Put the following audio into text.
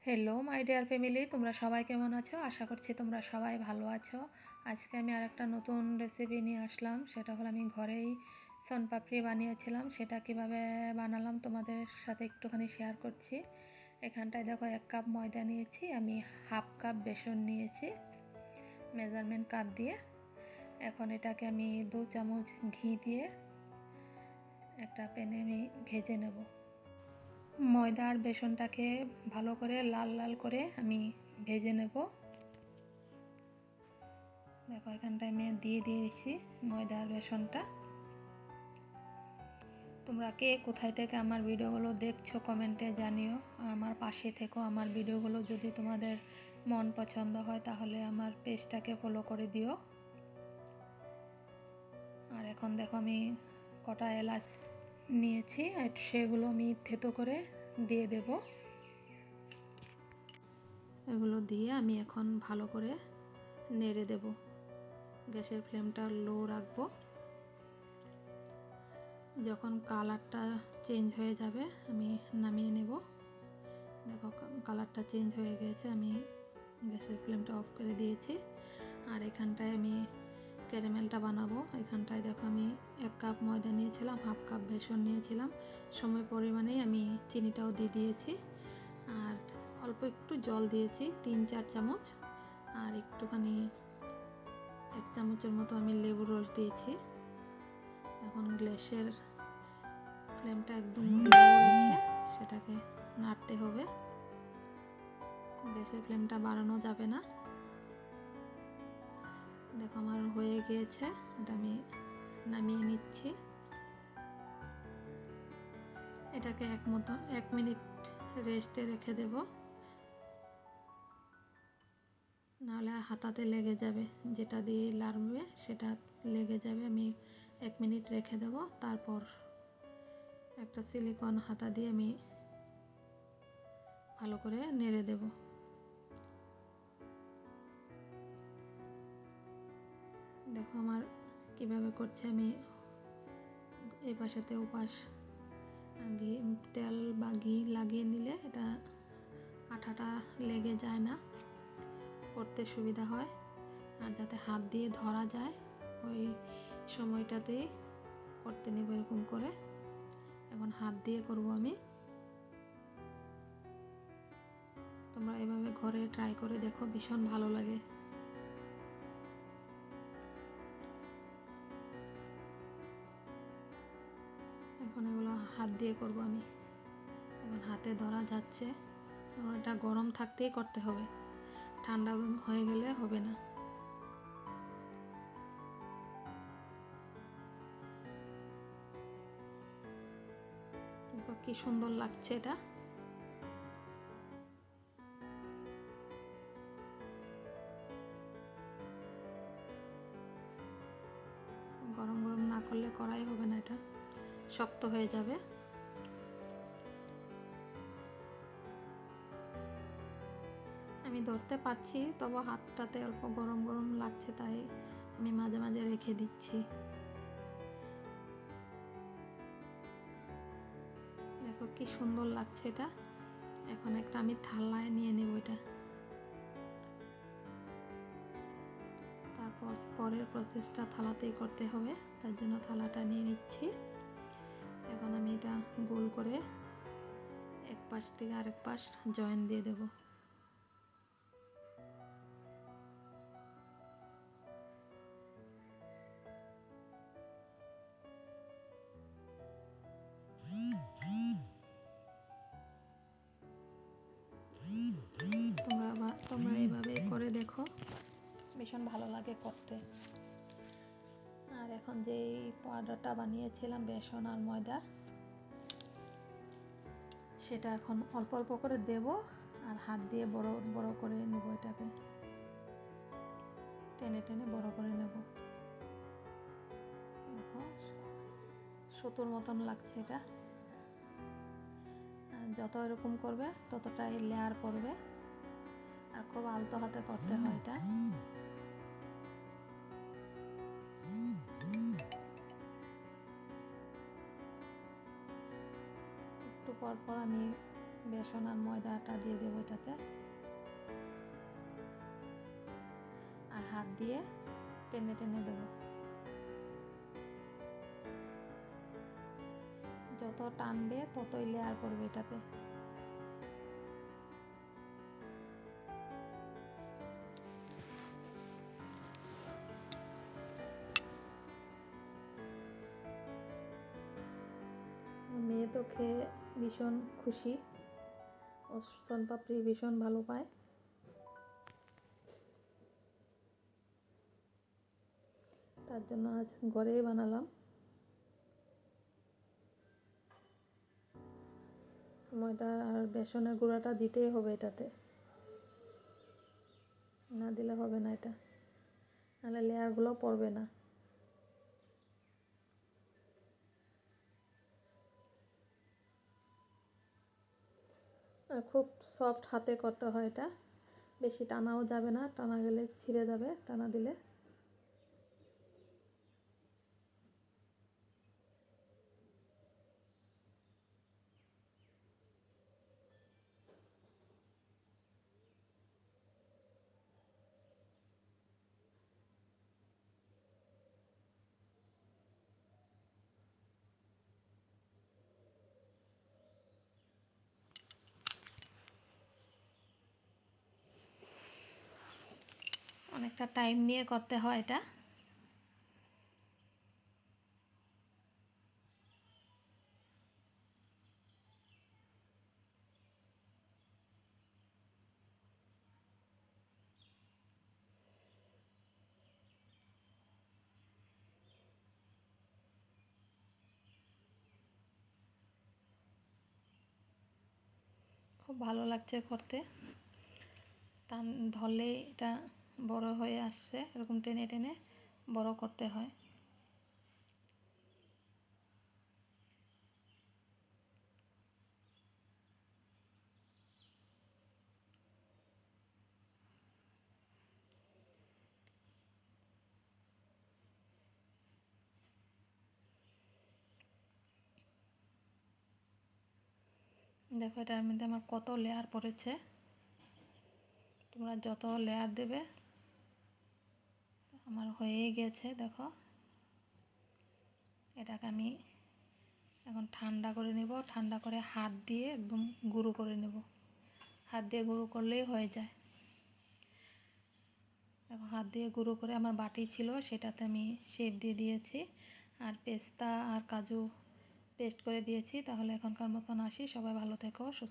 Hello my dear family, তোমরা সবাই কেমন আছো? আশা করছি তোমরা সবাই ভালো আছো। আজকে আমি আরেকটা নতুন রেসিপি নিয়ে আসলাম। সেটা হলো আমি ঘরেই শনপাপড়ি বানিয়েছিলাম। সেটা কিভাবে বানালাম তোমাদের সাথে একটুখানি শেয়ার করছি। এখানটায় দেখো 1 কাপ ময়দা নিয়েছি, আমি হাফ কাপ বেসন নিয়েছি মেজারমেন্ট কাপ দিয়ে। এখন এটাকে আমি 2 চামচ ঘি দিয়ে একটা প্যানে আমি ভেজে নেব। ময়দা আর বেসনটাকে ভালো করে লাল লাল করে আমি ভেজে নেব। দেখো এখানটায় আমি দিয়ে দিয়েছি ময়দা আর বেসনটা। তোমরা কে কোথায় থেকে আমার ভিডিওগুলো দেখছো কমেন্টে জানিও। আমার পাশে থেকো। আমার ভিডিওগুলো যদি তোমাদের মন পছন্দ হয় তাহলে আমার পেজটাকে ফলো করে দিও। আর এখন দেখো আমি কটা এলাচ নিয়েছি আর সেগুলো আমি থেতো করে দিয়ে দেব। এগুলো দিয়ে আমি এখন ভালো করে নেড়ে দেব। গ্যাসের ফ্লেমটা লো রাখবো। যখন কালারটা চেঞ্জ হয়ে যাবে আমি নামিয়ে নেব। দেখো কালারটা চেঞ্জ হয়ে গেছে, আমি গ্যাসের ফ্লেমটা অফ করে দিয়েছি। আর এখানটায় আমি ক্যারামেলটা বানাবো। এখানটায় দেখো আমি 1 কাপ ময়দা নিয়েছিলাম, হাফ কাপ বেসন নিয়েছিলাম। সময় পরিমাণেই আমি চিনিটাও দিয়ে দিয়েছি আর অল্প একটু জল দিয়েছি 3-4 চামচ। আর একটুখানি 1 চামচের মতো আমি লেবুর রস দিয়েছি। এখন গ্যাসের ফ্লেমটা একদম লো রেখে সেটাকে নাড়তে হবে। গ্যাসের ফ্লেমটা বাড়ানো যাবে না। দেখো আমার হয়ে গিয়েছে, এটা আমি নামিয়ে নিচ্ছি। এটাকে 1 মিনিট রেস্টে রেখে দেব, নাহলে হাতাতে লেগে যাবে। যেটা দিয়ে লাড়বে সেটা লেগে যাবে। আমি 1 মিনিট রেখে দেব। তারপর একটা সিলিকন হাতা দিয়ে আমি ভালো করে নেড়ে দেব। দেখো আমার কিভাবে করছে, আমি এই পাশেতে ওপাশ তেল বা ঘি লাগিয়ে নিলে এটা আঠাটা লেগে যায় না, করতে সুবিধা হয়। আর যাতে হাত দিয়ে ধরা যায় ওই সময়টাতেই করতে নেব এরকম করে। এখন হাত দিয়ে করব আমি। তোমরা এভাবে ঘরে ট্রাই করে দেখো, ভীষণ ভালো লাগে। এখন এগুলো হাত দিয়ে করব আমি। এখন হাতে ধরা যাচ্ছে। এটা গরম থাকতেই করতে হবে, ঠান্ডা হয়ে গেলে হবে না। দেখো কি সুন্দর লাগছে এটা। গরম গরম না করলে করাই হবে না, এটা শক্ত হয়ে যাবে। আমি ধরতে পারছি, তবু হাতটাতে অল্প গরম গরম লাগছে, তাই আমি মাঝে মাঝে রেখে দিচ্ছি। দেখো কি সুন্দর লাগছে এটা। এখন একটা আমি থালায় নিয়ে নেব এটা। তারপর পরের প্রসেসটা থালাতেই করতে হবে, তার জন্য থালাটা নিয়ে নিচ্ছি। এখন আমি এটা গোল করে এক পাশ থেকে আরেক পাশ জয়েন দিয়ে দেব। তোমরা এইভাবে করে দেখো, ভীষণ ভালো লাগে করতে। আর এখন যে পাউডারটা বানিয়েছিলাম বেসন আর ময়দার, সেটা এখন অল্প অল্প করে দেব আর হাত দিয়ে বড় বড় করে নেব। এটাকে টেনে টেনে বড় করে নেব। দেখো সুতোর মতন লাগছে এটা। যত এরকম করবে ততটাই লেয়ার পড়বে। আর খুব আলতো হাতে করতে হয় এটা। একটু পর পর আমি বেসন আর ময়দাটা দিয়ে দেবো এটাতে। দিয়ে টেনে টেনে দেবো। যত টানবে ততই লেয়ার পড়বে এটাতে। মেয়ে তো খেয়ে ভীষণ খুশি, ও শনপাপড়ি ভীষণ ভালো পায়। তার জন্য আজ ঘরেই বানালাম। ময়দা আর বেসনের গুঁড়াটা দিতেই হবে এটাতে, না দিলে হবে না এটা, নাহলে লেয়ারগুলো পড়বে না। আর খুব সফট হাতে করতে হয় এটা, বেশি টানাও যাবে না, টানা গেলে ছিঁড়ে যাবে টানা দিলে। অনেকটা টাইম নিয়ে করতে হয় এটা। খুব ভালো লাগছে করতে, টান ধরলেই এটা বড় হয়ে আসছে, এরকম টেনে টেনে বড় করতে হয়। দেখো এটার মধ্যে আমার কত লেয়ার পড়েছে। তোমরা যত লেয়ার দেবে, আমার হয়েই গেছে। দেখো এটাকে আমি এখন ঠান্ডা করে নেব, ঠান্ডা করে হাত দিয়ে একদম গুঁড়ো করে নেব। হাত দিয়ে গুঁড়ো করলেই হয়ে যায়। দেখো হাত দিয়ে গুঁড়ো করে আমার বাটি ছিল সেটাতে আমি শেপ দিয়ে দিয়েছি, আর পেস্তা আর কাজু পেস্ট করে দিয়েছি। তাহলে এখনকার মতন আসি, সবাই ভালো থেকো।